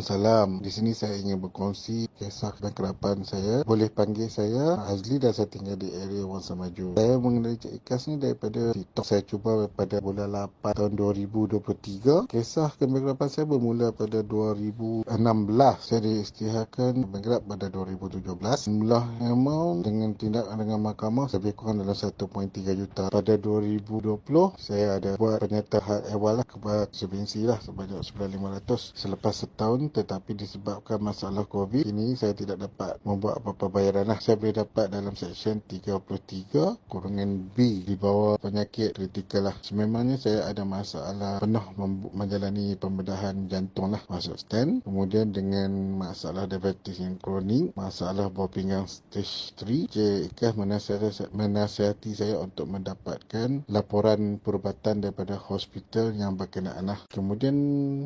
Waalaikumsalam. Di sini saya ingin berkongsi kisah kerapan saya. Boleh panggil saya Azli dan saya tinggal di area Wangsa Maju. Saya mengenali Cik Ikas ni daripada TikTok. Saya cuba pada bulan 8 tahun 2023. Kisah kerapan saya bermula pada 2016. Saya diisytiharkan bangkrut pada 2017. Jumlah amount dengan tindakan dengan mahkamah lebih kurang dalam 1.3 juta. Pada 2020 saya ada buat penyertaan awal kepada subvensi sebanyak 9,500 selepas setahun, tetapi disebabkan masalah COVID ini saya tidak dapat membuat apa-apa bayaran. Saya boleh dapat dalam Seksyen 33 kurangan B di bawah penyakit kritikal. Sememangnya saya ada masalah pernah menjalani pembedahan jantung masuk stent, kemudian dengan masalah diabetes yang kronik, masalah buah pinggang stage 3. Cik Ikas menasihati saya untuk mendapatkan laporan perubatan daripada hospital yang berkenaan. Kemudian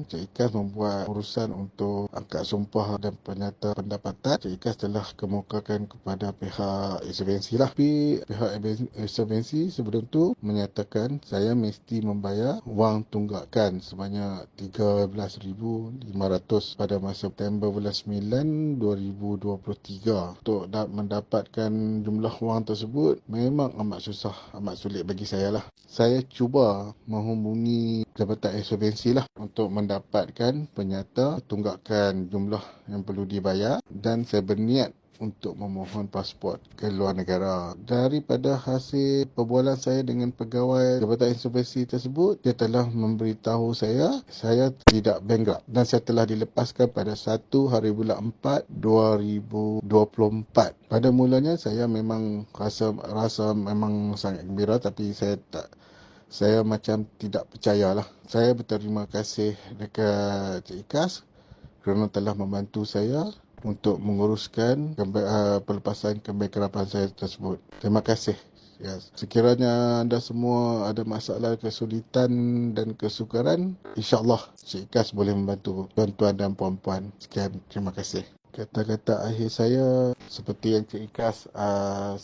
Cik Ikas membuat urusan untuk angkat sumpah dan penyata pendapatan. Cik Ikas telah kemukakan kepada pihak insolvensi Tapi pihak insolvensi sebelum tu menyatakan saya mesti membayar wang tunggakan sebanyak 13,500 pada masa September bulan 9 2023. Untuk mendapatkan jumlah wang tersebut memang amat susah, amat sulit bagi saya. Saya cuba menghubungi Jabatan Insolvensi untuk mendapatkan penyata tunggakan jumlah yang perlu dibayar, dan saya berniat untuk memohon pasport ke luar negara. Daripada hasil perbualan saya dengan pegawai Jabatan Insolvensi tersebut, dia telah memberitahu saya tidak bankrupt dan saya telah dilepaskan pada 1 hari bulan 4 2024. Pada mulanya saya memang rasa memang sangat gembira, tapi saya macam tidak percayalah. Saya berterima kasih dekat Cik Ikas kerana telah membantu saya untuk menguruskan pelepasan kebangkrutan saya tersebut. Terima kasih. Sekiranya anda semua ada masalah, kesulitan dan kesukaran, insya-Allah Cik Ikas boleh membantu tuan-tuan dan puan-puan. Sekian, terima kasih. Kata-kata akhir saya seperti yang Cik Ikas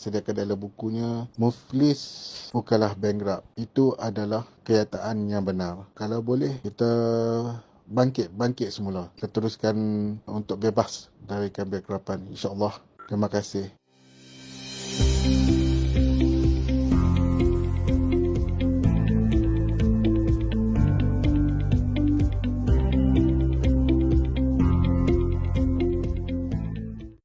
sediakan dalam bukunya, muflis bukanlah bankrupt. Itu adalah kenyataan yang benar. Kalau boleh kita bangkit semula. Kita teruskan untuk bebas dari kebankruptan, insya-Allah. Terima kasih.